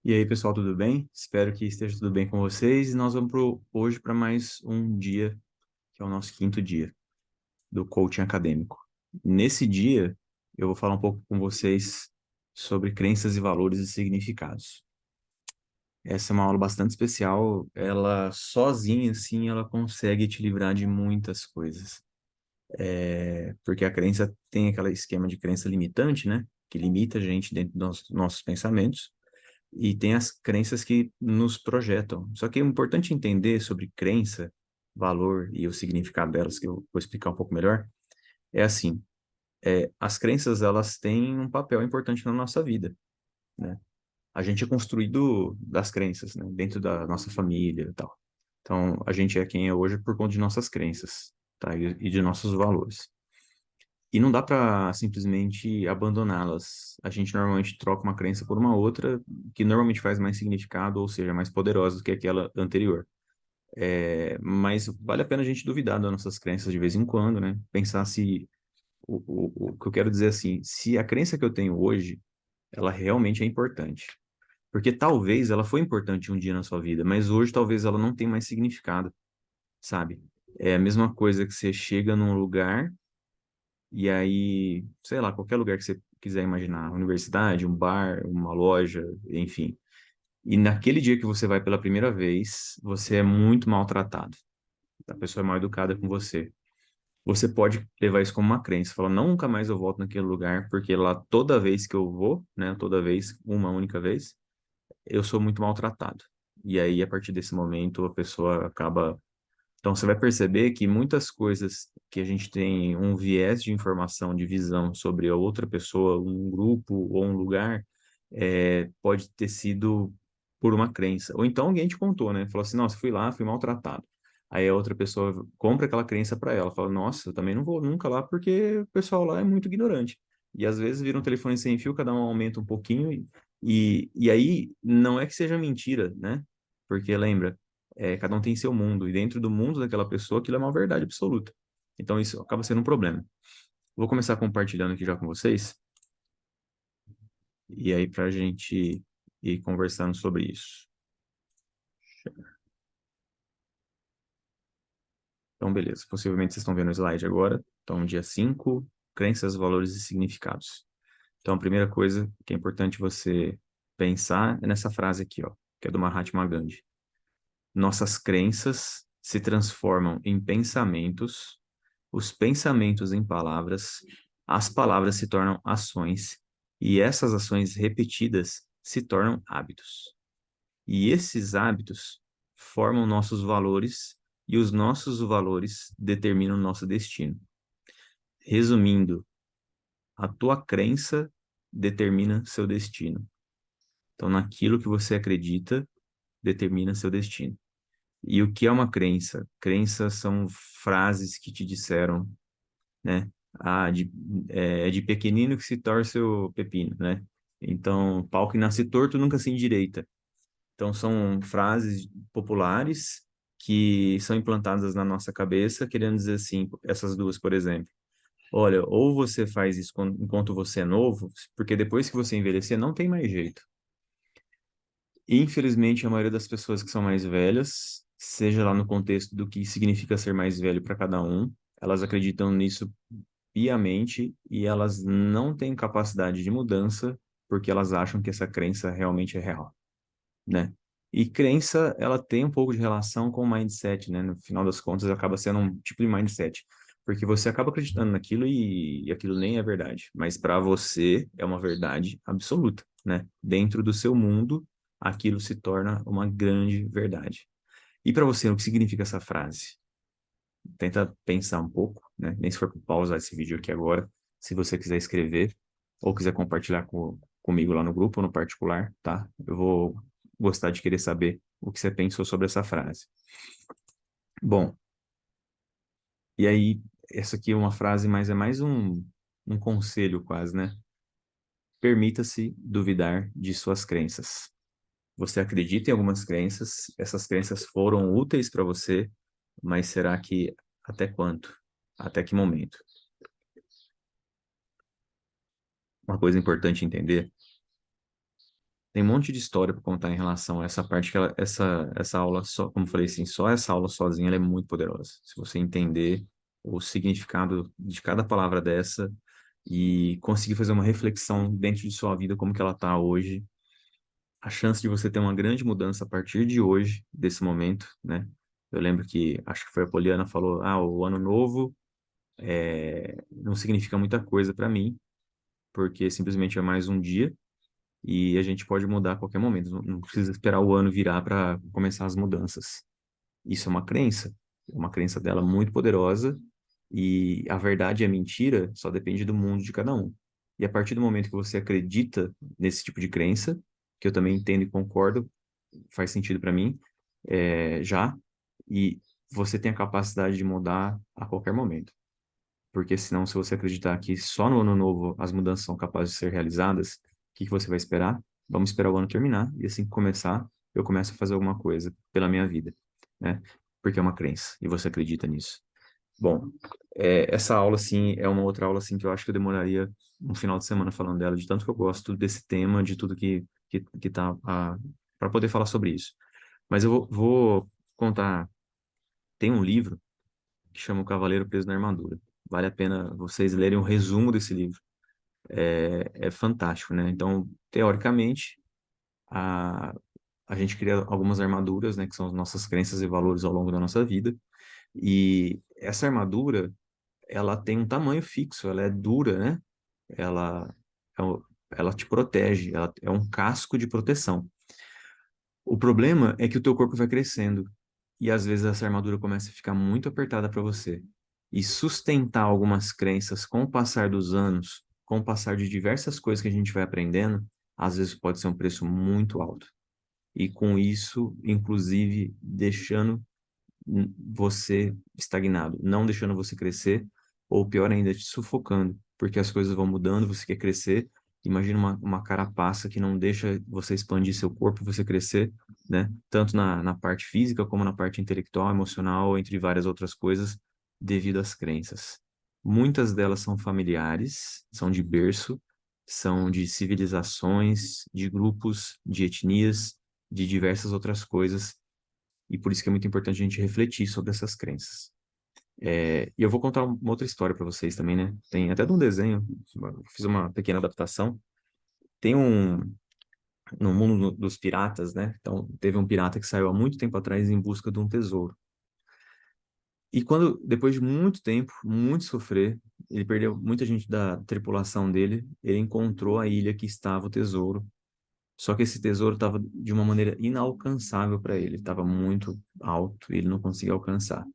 E aí, pessoal, tudo bem? Espero que esteja tudo bem com vocês. E nós vamos hoje para mais um dia, que é o nosso quinto dia do coaching acadêmico. Nesse dia, eu vou falar um pouco com vocês sobre crenças e valores e significados. Essa é uma aula bastante especial. Ela sozinha, assim, ela consegue te livrar de muitas coisas. Porque a crença tem aquele esquema de crença limitante, né? Que limita a gente dentro dos nossos pensamentos. E tem as crenças que nos projetam. Só que é importante entender sobre crença, valor e o significado delas, que eu vou explicar um pouco melhor, é assim, as crenças, elas têm um papel importante na nossa vida, né? A gente é construído das crenças, né? Dentro da nossa família e tal. Então, a gente é quem é hoje por conta de nossas crenças, tá? E de nossos valores. E não dá para simplesmente abandoná-las. A gente normalmente troca uma crença por uma outra, que normalmente faz mais significado, ou seja, mais poderosa do que aquela anterior. Mas vale a pena a gente duvidar das nossas crenças de vez em quando, né? Pensar se o que eu quero dizer assim, se a crença que eu tenho hoje, ela realmente é importante. Porque talvez ela foi importante um dia na sua vida, mas hoje talvez ela não tenha mais significado, sabe? É a mesma coisa que você chega num lugar. E aí, sei lá, qualquer lugar que você quiser imaginar, universidade, um bar, uma loja, enfim. E naquele dia que você vai pela primeira vez, você é muito maltratado. A pessoa é mal educada com você. Você pode levar isso como uma crença, falar, nunca mais eu volto naquele lugar, porque lá toda vez que eu vou, né, toda vez, uma única vez, eu sou muito maltratado. E aí, a partir desse momento, a pessoa acaba. Então, você vai perceber que muitas coisas que a gente tem um viés de informação, de visão sobre a outra pessoa, um grupo ou um lugar, pode ter sido por uma crença. Ou então alguém te contou, né? Falou assim, nossa, fui lá, fui maltratado. Aí a outra pessoa compra aquela crença para ela, fala, nossa, eu também não vou nunca lá porque o pessoal lá é muito ignorante. E às vezes vira um telefone sem fio, cada um aumenta um pouquinho, e aí não é que seja mentira, né? Porque lembra, cada um tem seu mundo, e dentro do mundo daquela pessoa, aquilo é uma verdade absoluta. Então, isso acaba sendo um problema. Vou começar compartilhando aqui já com vocês, e aí para a gente ir conversando sobre isso. Então, beleza. Possivelmente vocês estão vendo o slide agora. Então, dia 5, crenças, valores e significados. Então, a primeira coisa que é importante você pensar é nessa frase aqui, ó, que é do Mahatma Gandhi. Nossas crenças se transformam em pensamentos, os pensamentos em palavras, as palavras se tornam ações, e essas ações repetidas se tornam hábitos. E esses hábitos formam nossos valores, e os nossos valores determinam nosso destino. Resumindo, a tua crença determina seu destino. Então, naquilo que você acredita, determina seu destino. E o que é uma crença? Crenças são frases que te disseram, né? Ah, é de pequenino que se torce o pepino, né? Então, pau que nasce torto nunca se endireita. Então, são frases populares que são implantadas na nossa cabeça, querendo dizer assim, essas duas, por exemplo. Olha, ou você faz isso enquanto você é novo, porque depois que você envelhecer, não tem mais jeito. Infelizmente, a maioria das pessoas que são mais velhas, seja lá no contexto do que significa ser mais velho para cada um, elas acreditam nisso piamente e elas não têm capacidade de mudança porque elas acham que essa crença realmente é real, né? E crença, ela tem um pouco de relação com o mindset, né? No final das contas, acaba sendo um tipo de mindset, porque você acaba acreditando naquilo e aquilo nem é verdade, mas para você é uma verdade absoluta, né? Dentro do seu mundo, aquilo se torna uma grande verdade. E para você, o que significa essa frase? Tenta pensar um pouco, né? Nem se for pausar esse vídeo aqui agora, se você quiser escrever ou quiser compartilhar comigo lá no grupo ou no particular, tá? Eu vou gostar de querer saber o que você pensou sobre essa frase. Bom, e aí, essa aqui é uma frase, mas é mais um conselho quase, né? Permita-se duvidar de suas crenças. Você acredita em algumas crenças, essas crenças foram úteis para você, mas será que até quanto? Até que momento? Uma coisa importante entender Tem um monte de história para contar em relação a essa parte que essa aula só, como eu falei assim, só essa aula sozinha ela é muito poderosa. Se você entender o significado de cada palavra dessa e conseguir fazer uma reflexão dentro de sua vida como que ela está hoje, a chance de você ter uma grande mudança a partir de hoje, desse momento, né? Eu lembro que, acho que foi a Poliana falou, o ano novo não significa muita coisa para mim, porque simplesmente é mais um dia e a gente pode mudar a qualquer momento. Não precisa esperar o ano virar para começar as mudanças. Isso é uma crença dela muito poderosa e a verdade e a mentira só depende do mundo de cada um. E a partir do momento que você acredita nesse tipo de crença, que eu também entendo e concordo, faz sentido para mim, já, e você tem a capacidade de mudar a qualquer momento. Porque senão, se você acreditar que só no ano novo as mudanças são capazes de ser realizadas, o que que você vai esperar? Vamos esperar o ano terminar, e assim que começar, eu começo a fazer alguma coisa pela minha vida, né? Porque é uma crença, e você acredita nisso. Bom, essa aula, assim, é uma outra aula, assim, que eu acho que eu demoraria um final de semana falando dela, de tanto que eu gosto desse tema, de tudo que tá, para poder falar sobre isso. Mas eu vou contar, tem um livro que chama O Cavaleiro Preso na Armadura. Vale a pena vocês lerem um resumo desse livro. É fantástico, né? Então, teoricamente, a, a gente cria algumas armaduras, né? Que são as nossas crenças e valores ao longo da nossa vida. E essa armadura, ela tem um tamanho fixo, ela é dura, né? Ela, ela te protege, ela é um casco de proteção. O problema é que o teu corpo vai crescendo e às vezes essa armadura começa a ficar muito apertada para você. E sustentar algumas crenças com o passar dos anos, com o passar de diversas coisas que a gente vai aprendendo, às vezes pode ser um preço muito alto. E com isso, inclusive, deixando você estagnado, não deixando você crescer, ou pior ainda, te sufocando, porque as coisas vão mudando, você quer crescer. Imagina uma carapaça que não deixa você expandir seu corpo, você crescer, né? Tanto na parte física como na parte intelectual, emocional, entre várias outras coisas, devido às crenças. Muitas delas são familiares, são de berço, são de civilizações, de grupos, de etnias, de diversas outras coisas e por isso que é muito importante a gente refletir sobre essas crenças. E eu vou contar uma outra história para vocês também, né? Tem até de um desenho, fiz uma pequena adaptação. Tem no mundo dos piratas, né? Então, teve um pirata que saiu há muito tempo atrás em busca de um tesouro. E quando, depois de muito tempo, muito sofrer, ele perdeu muita gente da tripulação dele, ele encontrou a ilha que estava o tesouro. Só que esse tesouro estava de uma maneira inalcançável para ele, estava muito alto e ele não conseguia alcançar.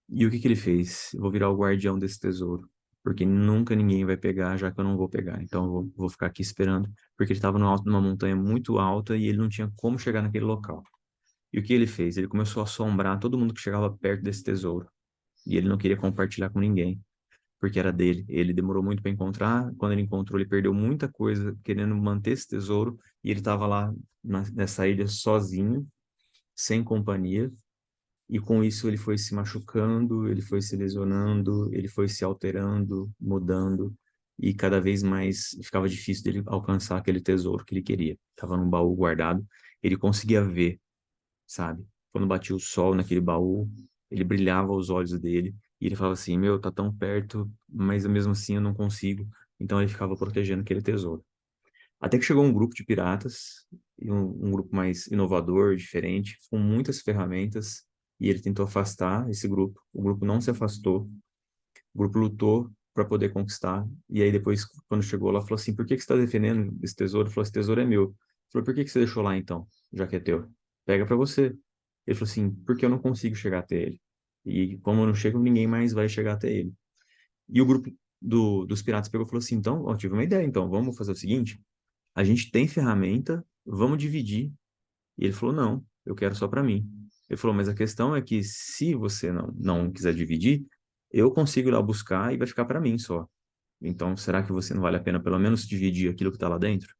E o que que ele fez? Eu vou virar o guardião desse tesouro, porque nunca ninguém vai pegar, já que eu não vou pegar. Então eu vou ficar aqui esperando, porque ele estava no alto de uma montanha muito alta e ele não tinha como chegar naquele local. E o que ele fez? Ele começou a assombrar todo mundo que chegava perto desse tesouro. E ele não queria compartilhar com ninguém, porque era dele. Ele demorou muito para encontrar. Quando ele encontrou, ele perdeu muita coisa querendo manter esse tesouro. E ele estava lá nessa ilha sozinho, sem companhia. E com isso ele foi se machucando, ele foi se lesionando, ele foi se alterando, mudando, e cada vez mais ficava difícil dele alcançar aquele tesouro que ele queria. Estava num baú guardado, ele conseguia ver, sabe? Quando batia o sol naquele baú, ele brilhava os olhos dele, e ele falava assim: Meu, tá tão perto, mas mesmo assim eu não consigo. Então ele ficava protegendo aquele tesouro. Até que chegou um grupo de piratas, e um grupo mais inovador, diferente, com muitas ferramentas, e ele tentou afastar esse grupo. O grupo não se afastou, o grupo lutou para poder conquistar, e aí depois, quando chegou lá, falou assim, por que que você está defendendo esse tesouro? Ele falou, esse tesouro é meu. Ele falou, por que que você deixou lá então, já que é teu? Pega para você. Ele falou assim, porque eu não consigo chegar até ele. E como eu não chego, ninguém mais vai chegar até ele. E o grupo dos piratas pegou e falou assim, então, ó, tive uma ideia, então, vamos fazer o seguinte, a gente tem ferramenta, vamos dividir. E ele falou, não, eu quero só para mim. Ele falou, mas a questão é que se você não quiser dividir, eu consigo ir lá buscar e vai ficar para mim só. Então, será que você não vale a pena pelo menos dividir aquilo que está lá dentro?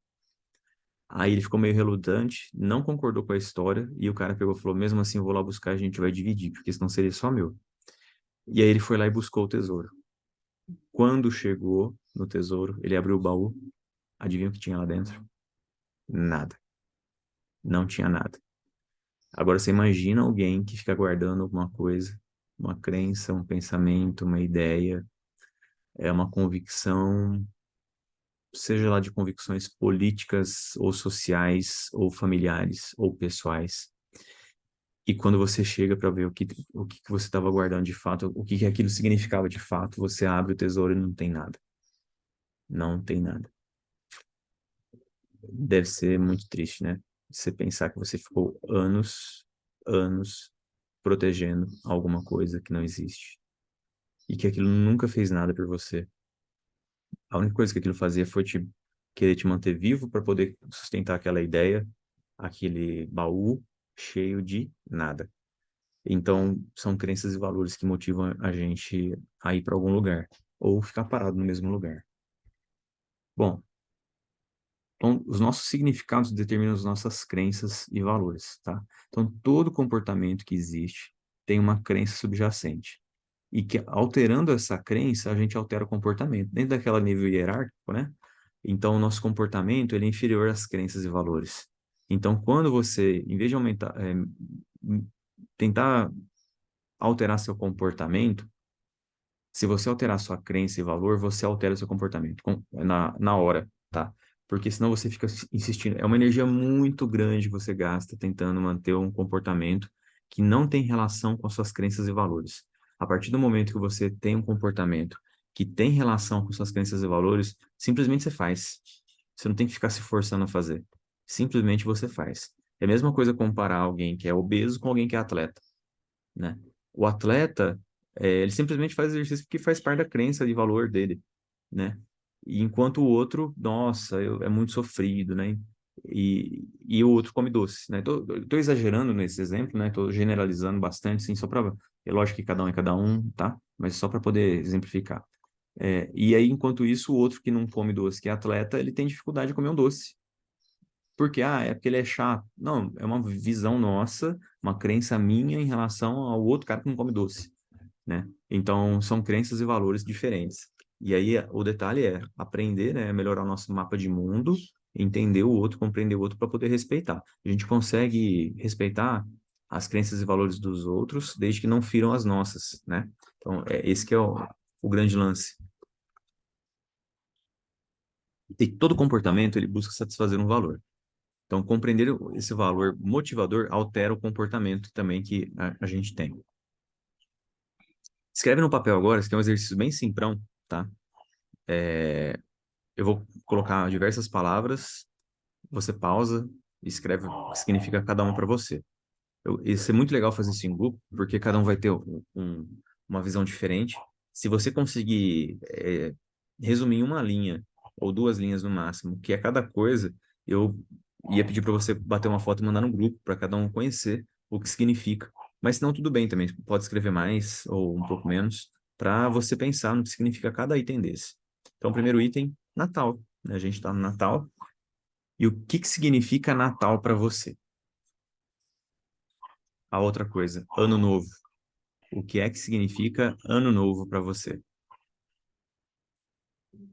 Aí ele ficou meio relutante, não concordou com a história, e o cara pegou e falou, mesmo assim eu vou lá buscar, a gente vai dividir, porque senão seria só meu. E aí ele foi lá e buscou o tesouro. Quando chegou no tesouro, ele abriu o baú, adivinha o que tinha lá dentro? Nada. Não tinha nada. Agora você imagina alguém que fica guardando alguma coisa, uma crença, um pensamento, uma ideia, é uma convicção, seja lá de convicções políticas ou sociais ou familiares ou pessoais. E quando você chega para ver o que você estava guardando de fato, o que aquilo significava de fato, você abre o tesouro e não tem nada. Não tem nada. Deve ser muito triste, né? Você pensar que você ficou anos, anos protegendo alguma coisa que não existe. E que aquilo nunca fez nada por você. A única coisa que aquilo fazia foi querer te manter vivo para poder sustentar aquela ideia, aquele baú cheio de nada. Então, são crenças e valores que motivam a gente a ir para algum lugar ou ficar parado no mesmo lugar. Bom, então, os nossos significados determinam as nossas crenças e valores, tá? Então, todo comportamento que existe tem uma crença subjacente. E que alterando essa crença, a gente altera o comportamento. Dentro daquela nível hierárquico, né? Então, o nosso comportamento, ele é inferior às crenças e valores. Então, quando você, em vez de tentar alterar seu comportamento, se você alterar sua crença e valor, você altera seu comportamento na hora, tá? Porque senão você fica insistindo. É uma energia muito grande que você gasta tentando manter um comportamento que não tem relação com as suas crenças e valores. A partir do momento que você tem um comportamento que tem relação com suas crenças e valores, simplesmente você faz. Você não tem que ficar se forçando a fazer. Simplesmente você faz. É a mesma coisa comparar alguém que é obeso com alguém que é atleta, né? O atleta, ele simplesmente faz exercício porque faz parte da crença de valor dele, né? E enquanto o outro, nossa, é muito sofrido, né? E o outro come doce, né? Tô exagerando nesse exemplo, né? Tô generalizando bastante, sim, só para... É lógico que cada um é cada um, tá? Mas só para poder exemplificar. E aí, enquanto isso, o outro que não come doce, que é atleta, ele tem dificuldade de comer um doce. Porque, é porque ele é chato. Não, é uma visão nossa, uma crença minha em relação ao outro cara que não come doce, né? Então, são crenças e valores diferentes. E aí, o detalhe é aprender, né? Melhorar o nosso mapa de mundo, entender o outro, compreender o outro para poder respeitar. A gente consegue respeitar as crenças e valores dos outros desde que não firam as nossas, né? Então, esse que é o grande lance. E todo comportamento, ele busca satisfazer um valor. Então, compreender esse valor motivador altera o comportamento também que a gente tem. Escreve no papel agora, esse aqui é um exercício bem simprão, tá? Eu vou colocar diversas palavras, você pausa e escreve o que significa cada uma para você. Isso é muito legal fazer isso em grupo, porque cada um vai ter uma visão diferente. Se você conseguir resumir em uma linha ou duas linhas no máximo, que é cada coisa, eu ia pedir para você bater uma foto e mandar no grupo para cada um conhecer o que significa. Mas se não, tudo bem também, pode escrever mais ou um pouco menos, para você pensar no que significa cada item desse. Então, o primeiro item, Natal, né? A gente está no Natal. E o que significa Natal para você? A outra coisa, Ano Novo. O que é que significa Ano Novo para você?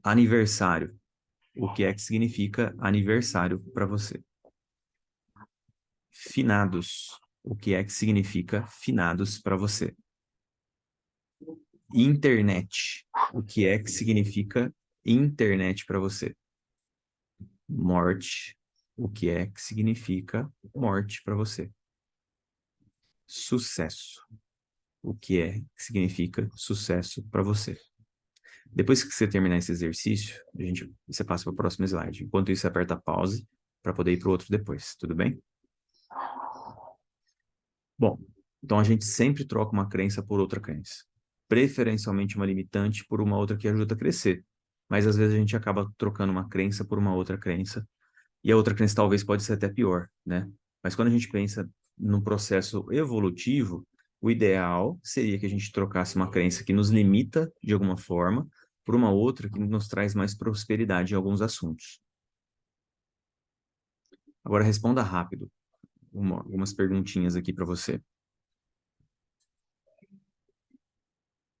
Aniversário. O que é que significa aniversário para você? Finados. O que é que significa finados para você? Internet. O que é que significa internet para você? Morte. O que é que significa morte para você? Sucesso. O que é que significa sucesso para você? Depois que você terminar esse exercício, você passa para o próximo slide. Enquanto isso, você aperta pause para poder ir para o outro depois, tudo bem? Bom, então a gente sempre troca uma crença por outra crença. Preferencialmente uma limitante por uma outra que ajuda a crescer. Mas às vezes a gente acaba trocando uma crença por uma outra crença. E a outra crença talvez pode ser até pior, né? Mas quando a gente pensa num processo evolutivo, o ideal seria que a gente trocasse uma crença que nos limita de alguma forma por uma outra que nos traz mais prosperidade em alguns assuntos. Agora responda rápido algumas perguntinhas aqui para você.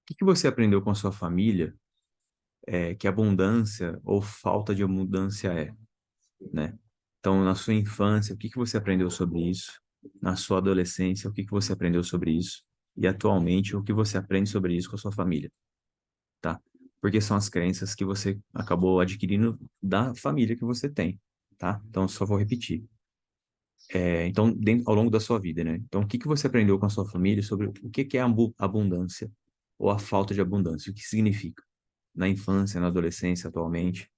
O que você aprendeu com a sua família que abundância ou falta de abundância é, né? Então, na sua infância, o que que você aprendeu sobre isso? Na sua adolescência, o que que você aprendeu sobre isso? E atualmente, o que você aprende sobre isso com a sua família, tá? Porque são as crenças que você acabou adquirindo da família que você tem, tá? Então, só vou repetir. Então, ao longo da sua vida, né? Então, o que que você aprendeu com a sua família sobre o que que é abundância ou a falta de abundância? O que significa? Na infância, na adolescência, atualmente.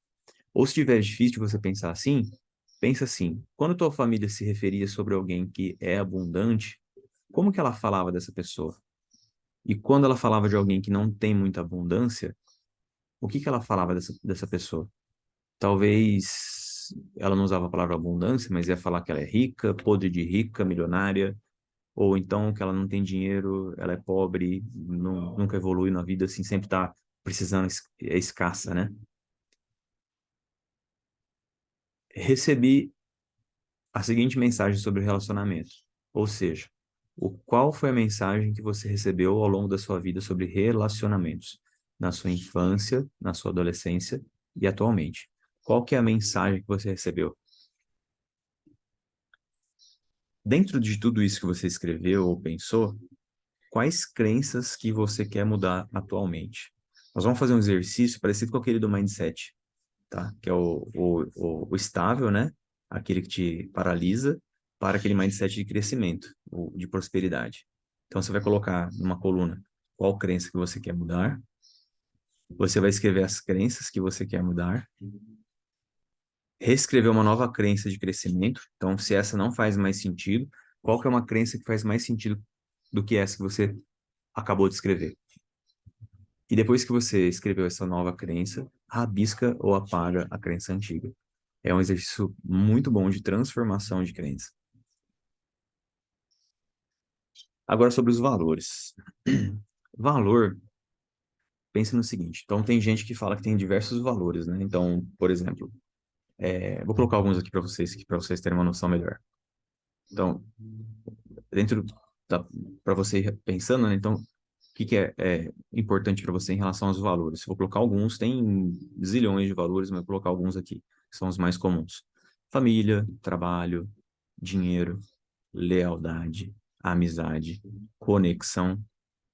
Ou se tiver difícil de você pensar assim, pensa assim, quando tua família se referia sobre alguém que é abundante, como que ela falava dessa pessoa? E quando ela falava de alguém que não tem muita abundância, o que que ela falava dessa pessoa? Talvez ela não usava a palavra abundância, mas ia falar que ela é rica, podre de rica, milionária, ou então que ela não tem dinheiro, ela é pobre, nunca evolui na vida, assim, sempre tá precisando, é escassa, né? Recebi a seguinte mensagem sobre o relacionamento. Ou seja, qual foi a mensagem que você recebeu ao longo da sua vida sobre relacionamentos? Na sua infância, na sua adolescência e atualmente. Qual que é a mensagem que você recebeu? Dentro de tudo isso que você escreveu ou pensou, quais crenças que você quer mudar atualmente? Nós vamos fazer um exercício parecido com aquele do mindset, tá? Que é o estável, né? Aquele que te paralisa, para aquele mindset de crescimento, de prosperidade. Então, você vai colocar numa coluna qual crença que você quer mudar, você vai escrever as crenças que você quer mudar, reescrever uma nova crença de crescimento. Então, se essa não faz mais sentido, qual que é uma crença que faz mais sentido do que essa que você acabou de escrever? E depois que você escreveu essa nova crença, rabisca ou apaga a crença antiga. É um exercício muito bom de transformação de crença. Agora sobre os valores. Valor, pense no seguinte. Então, tem gente que fala que tem diversos valores, né? Então, por exemplo, vou colocar alguns aqui para vocês terem uma noção melhor. Então, dentro da, para você ir pensando, né? Então, o que que é importante para você em relação aos valores? Vou colocar alguns, tem zilhões de valores, mas vou colocar alguns aqui, que são os mais comuns. Família, trabalho, dinheiro, lealdade, amizade, conexão,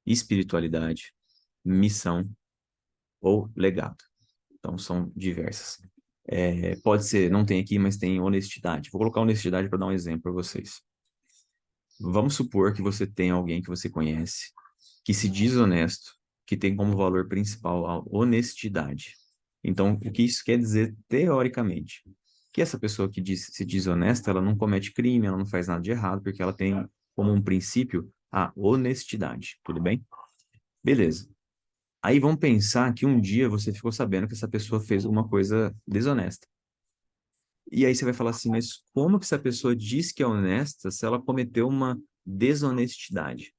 espiritualidade, missão ou legado. Então, são diversas. Pode ser, não tem aqui, mas tem honestidade. Vou colocar honestidade para dar um exemplo para vocês. Vamos supor que você tem alguém que você conhece que se diz honesto, que tem como valor principal a honestidade. Então, o que isso quer dizer teoricamente? Que essa pessoa que se diz honesta, ela não comete crime, ela não faz nada de errado, porque ela tem como um princípio a honestidade. Tudo bem? Beleza. Aí vamos pensar que um dia você ficou sabendo que essa pessoa fez alguma coisa desonesta. E aí você vai falar assim, mas como que essa pessoa diz que é honesta se ela cometeu uma desonestidade?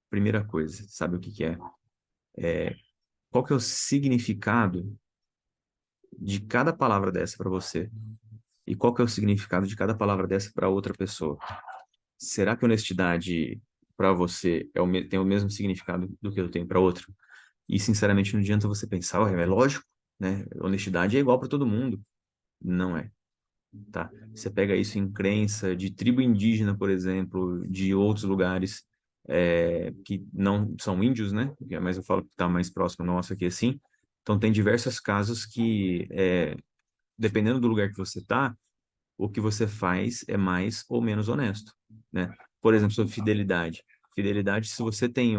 Primeira coisa, sabe o que que é? Qual que é o significado de cada palavra dessa para você? E qual que é o significado de cada palavra dessa para outra pessoa? Será que honestidade para você tem o mesmo significado do que eu tenho para outro? E sinceramente não adianta você pensar, ué, é lógico, né? Honestidade é igual para todo mundo. Não é, tá? Você pega isso em crença de tribo indígena, por exemplo, de outros lugares que não são índios, né? Mas eu falo que está mais próximo nosso aqui assim. Então tem diversos casos que, dependendo do lugar que você está, o que você faz é mais ou menos honesto, né? Por exemplo, sobre fidelidade. Fidelidade, se você tem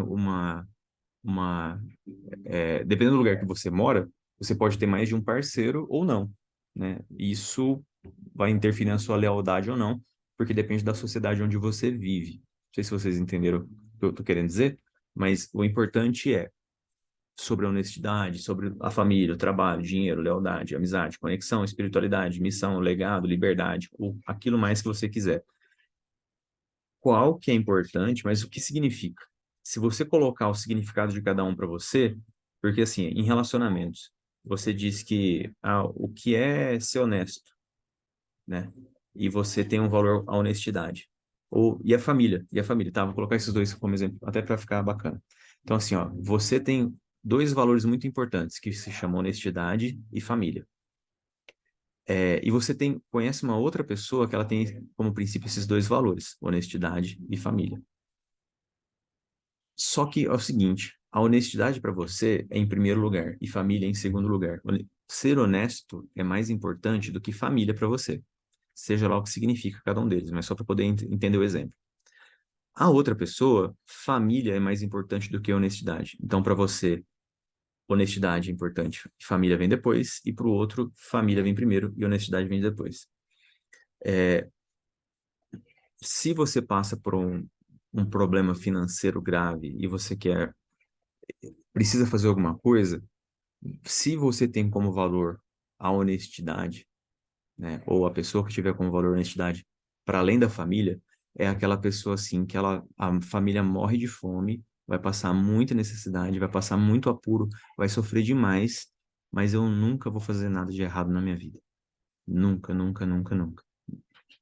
dependendo do lugar que você mora, você pode ter mais de um parceiro ou não, né? Isso vai interferir na sua lealdade ou não, porque depende da sociedade onde você vive. Não sei se vocês entenderam o que eu estou querendo dizer, mas o importante é sobre a honestidade, sobre a família, o trabalho, dinheiro, lealdade, amizade, conexão, espiritualidade, missão, legado, liberdade, ou aquilo mais que você quiser. Qual que é importante, mas o que significa? Se você colocar o significado de cada um para você, porque assim, em relacionamentos, você diz que o que é ser honesto, né? E você tem um valor à honestidade. E a família, tá? Vou colocar esses dois como exemplo, até para ficar bacana. Então, assim, ó, você tem dois valores muito importantes que se chamam honestidade e família. E você conhece uma outra pessoa que ela tem como princípio esses dois valores, honestidade e família. Só que é o seguinte, a honestidade para você é em primeiro lugar e família é em segundo lugar. Ser honesto é mais importante do que família para você, seja lá o que significa cada um deles, mas só para poder entender o exemplo. A outra pessoa, família é mais importante do que honestidade. Então, para você, honestidade é importante, família vem depois, e para o outro, família vem primeiro e honestidade vem depois. Se você passa por um problema financeiro grave e você precisa fazer alguma coisa, se você tem como valor a honestidade, né, ou a pessoa que tiver como valor a honestidade para além da família, é aquela pessoa assim que a família morre de fome, vai passar muita necessidade, vai passar muito apuro, vai sofrer demais, mas eu nunca vou fazer nada de errado na minha vida. Nunca, nunca, nunca, nunca.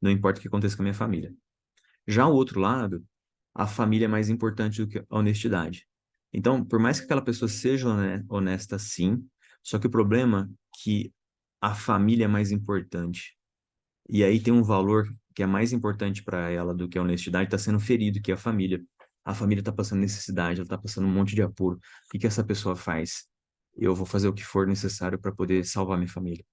Não importa o que aconteça com a minha família. Já o outro lado, a família é mais importante do que a honestidade. Então, por mais que aquela pessoa seja honesta, sim, só que o problema é que a família é mais importante. E aí tem um valor que é mais importante para ela do que a honestidade, está sendo ferido, que é a família. A família está passando necessidade, ela está passando um monte de apuro. O que que essa pessoa faz? Eu vou fazer o que for necessário para poder salvar minha família.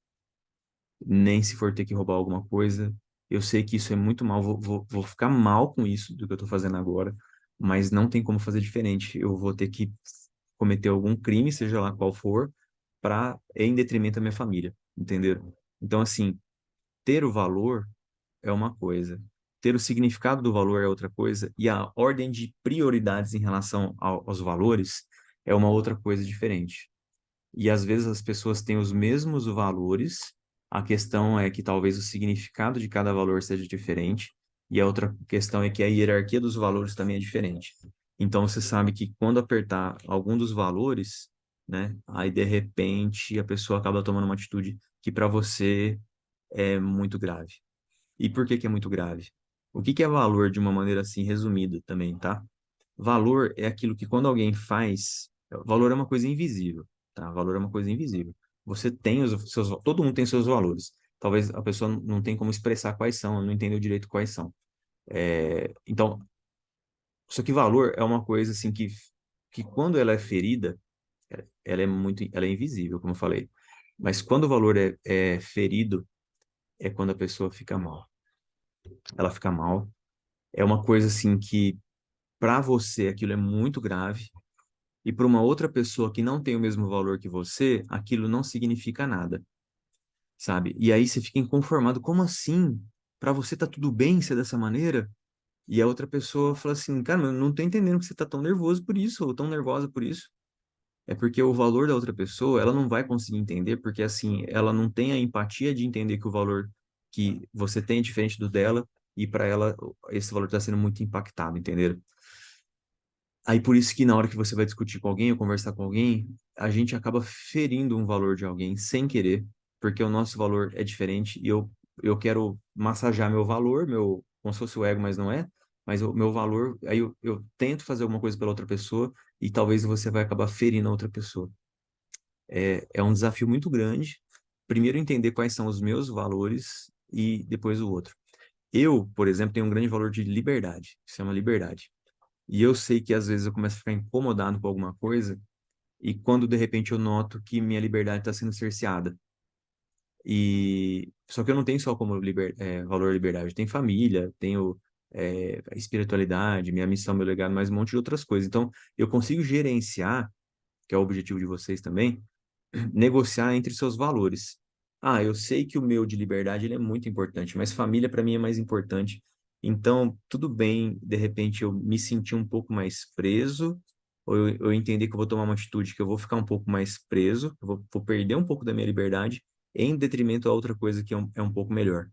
Nem se for ter que roubar alguma coisa. Eu sei que isso é muito mal, vou ficar mal com isso do que eu estou fazendo agora, mas não tem como fazer diferente. Eu vou ter que cometer algum crime, seja lá qual for, em detrimento da minha família, entenderam? Então, assim, ter o valor é uma coisa, ter o significado do valor é outra coisa, e a ordem de prioridades em relação aos valores é uma outra coisa diferente. E às vezes as pessoas têm os mesmos valores, a questão é que talvez o significado de cada valor seja diferente, e a outra questão é que a hierarquia dos valores também é diferente. Então você sabe que quando apertar algum dos valores, né, aí de repente a pessoa acaba tomando uma atitude que para você é muito grave. E por que que é muito grave? O que que é valor de uma maneira assim resumida também, tá? Valor é aquilo que quando alguém faz, valor é uma coisa invisível, tá? Valor é uma coisa invisível. Você tem todo mundo tem seus valores. Talvez a pessoa não tenha como expressar quais são, não entendeu direito quais são. Então, só que valor é uma coisa assim que quando ela é ferida, ela é invisível, como eu falei. Mas quando o valor é ferido, é quando a pessoa fica mal. Ela fica mal. É uma coisa assim que para você aquilo é muito grave. E para uma outra pessoa que não tem o mesmo valor que você, aquilo não significa nada, sabe? E aí você fica inconformado, como assim? Para você tá tudo bem ser dessa maneira? E a outra pessoa fala assim, cara, mas eu não tô entendendo que você tá tão nervoso por isso, ou tão nervosa por isso. É porque o valor da outra pessoa, ela não vai conseguir entender, porque assim, ela não tem a empatia de entender que o valor que você tem é diferente do dela, e para ela esse valor está sendo muito impactado, entendeu? Aí por isso que na hora que você vai discutir com alguém ou conversar com alguém, a gente acaba ferindo um valor de alguém sem querer, porque o nosso valor é diferente e eu quero massagear meu valor, como se fosse o ego, mas não é. Mas o meu valor, aí eu tento fazer alguma coisa pela outra pessoa e talvez você vai acabar ferindo a outra pessoa. É um desafio muito grande. Primeiro entender quais são os meus valores e depois o outro. Eu, por exemplo, tenho um grande valor de liberdade, que se chama liberdade. E eu sei que às vezes eu começo a ficar incomodado com alguma coisa, e quando de repente eu noto que minha liberdade está sendo cerceada. E só que eu não tenho só como valor liberdade, eu tenho família, tenho espiritualidade, minha missão, meu legado, mais um monte de outras coisas. Então, eu consigo gerenciar, que é o objetivo de vocês também, negociar entre seus valores. Ah, eu sei que o meu de liberdade ele é muito importante, mas família para mim é mais importante. Então, tudo bem, de repente eu me sentir um pouco mais preso, ou eu entender que eu vou tomar uma atitude que eu vou ficar um pouco mais preso, vou perder um pouco da minha liberdade, em detrimento a outra coisa que é um pouco melhor.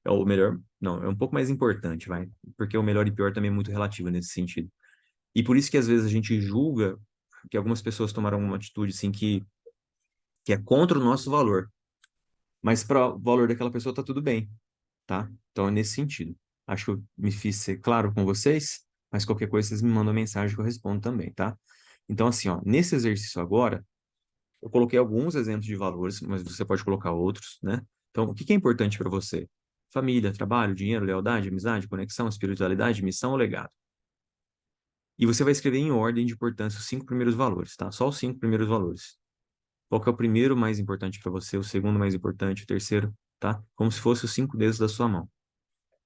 É o melhor, não, é um pouco mais importante, vai, porque o melhor e pior também é muito relativo nesse sentido. E por isso que às vezes a gente julga que algumas pessoas tomaram uma atitude assim que é contra o nosso valor. Mas para o valor daquela pessoa tá tudo bem, tá? Então é nesse sentido. Acho que eu me fiz ser claro com vocês, mas qualquer coisa vocês me mandam mensagem que eu respondo também, tá? Então, assim, ó, nesse exercício agora, eu coloquei alguns exemplos de valores, mas você pode colocar outros, né? Então, o que que é importante para você? Família, trabalho, dinheiro, lealdade, amizade, conexão, espiritualidade, missão ou legado? E você vai escrever em ordem de importância os 5 primeiros valores, tá? Só os 5 primeiros valores. Qual que é o primeiro mais importante para você, o segundo mais importante, o terceiro, tá? Como se fosse os 5 dedos da sua mão.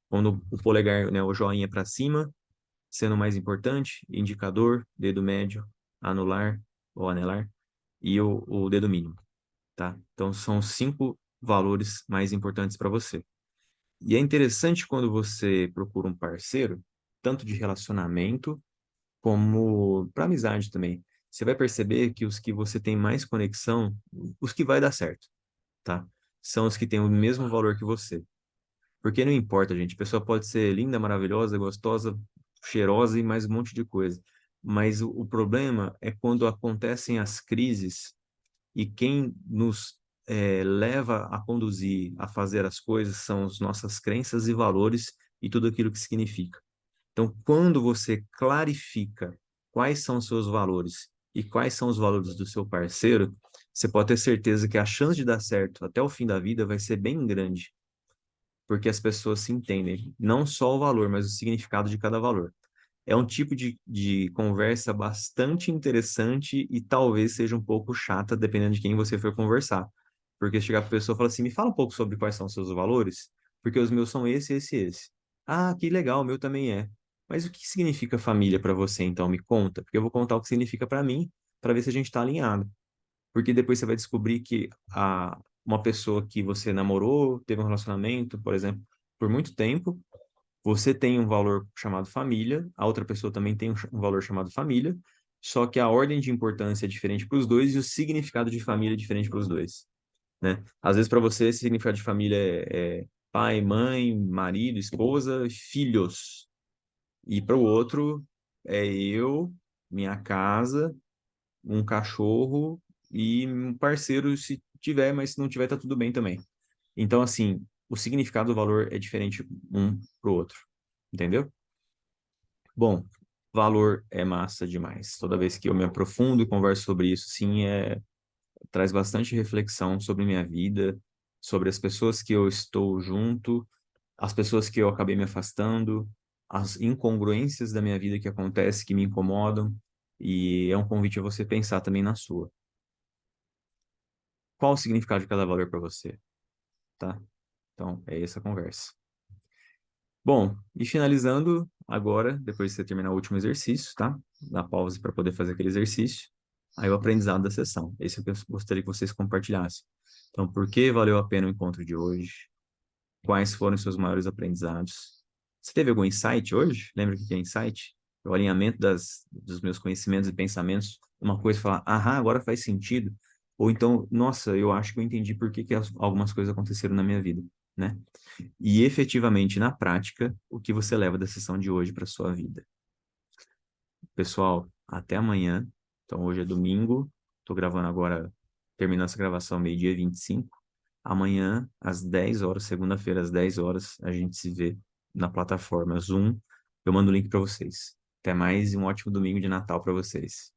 Quando o polegar, né, o joinha para cima, sendo o mais importante, indicador, dedo médio, anular ou anelar, e o dedo mínimo, tá? Então, são os 5 valores mais importantes para você. E é interessante quando você procura um parceiro, tanto de relacionamento, como para amizade também. Você vai perceber que os que você tem mais conexão, os que vai dar certo, tá? São os que têm o mesmo valor que você. Porque não importa, gente, a pessoa pode ser linda, maravilhosa, gostosa, cheirosa e mais um monte de coisa. Mas o problema é quando acontecem as crises e quem nos leva a conduzir, a fazer as coisas, são as nossas crenças e valores e tudo aquilo que significa. Então, quando você clarifica quais são os seus valores e quais são os valores do seu parceiro, você pode ter certeza que a chance de dar certo até o fim da vida vai ser bem grande, porque as pessoas se entendem, não só o valor, mas o significado de cada valor. É um tipo de conversa bastante interessante e talvez seja um pouco chata, dependendo de quem você for conversar. Porque chegar para a pessoa e falar assim, me fala um pouco sobre quais são os seus valores, porque os meus são esse, esse, esse. Ah, que legal, o meu também é. Mas o que significa família para você, então? Me conta, porque eu vou contar o que significa para mim, para ver se a gente está alinhado. Porque depois você vai descobrir que uma pessoa que você namorou, teve um relacionamento, por exemplo, por muito tempo, você tem um valor chamado família, a outra pessoa também tem um valor chamado família, só que a ordem de importância é diferente para os dois e o significado de família é diferente para os dois, né? Às vezes para você, esse significado de família é pai, mãe, marido, esposa, filhos. E para o outro é eu, minha casa, um cachorro e um parceiro se tiver, mas se não tiver, tá tudo bem também. Então, assim, o significado do valor é diferente um pro outro, entendeu? Bom, valor é massa demais. Toda vez que eu me aprofundo e converso sobre isso, sim, traz bastante reflexão sobre minha vida, sobre as pessoas que eu estou junto, as pessoas que eu acabei me afastando, as incongruências da minha vida que acontecem, que me incomodam, e é um convite a você pensar também na sua. Qual o significado de cada valor para você, tá? Então, é essa a conversa. Bom, e finalizando agora, depois de você terminar o último exercício, tá? Dá pausa para poder fazer aquele exercício. Aí o aprendizado da sessão. Esse é o que eu gostaria que vocês compartilhassem. Então, por que valeu a pena o encontro de hoje? Quais foram os seus maiores aprendizados? Você teve algum insight hoje? Lembra o que é insight? É o alinhamento dos meus conhecimentos e pensamentos. Uma coisa falar, aham, agora faz sentido. Ou então, nossa, eu acho que eu entendi por que que algumas coisas aconteceram na minha vida, né? E efetivamente, na prática, o que você leva da sessão de hoje para sua vida. Pessoal, até amanhã. Então, hoje é domingo. Estou gravando agora, terminando essa gravação meio-dia 25. Amanhã, às 10 horas, segunda-feira, às 10 horas, a gente se vê na plataforma Zoom. Eu mando o link para vocês. Até mais e um ótimo domingo de Natal para vocês.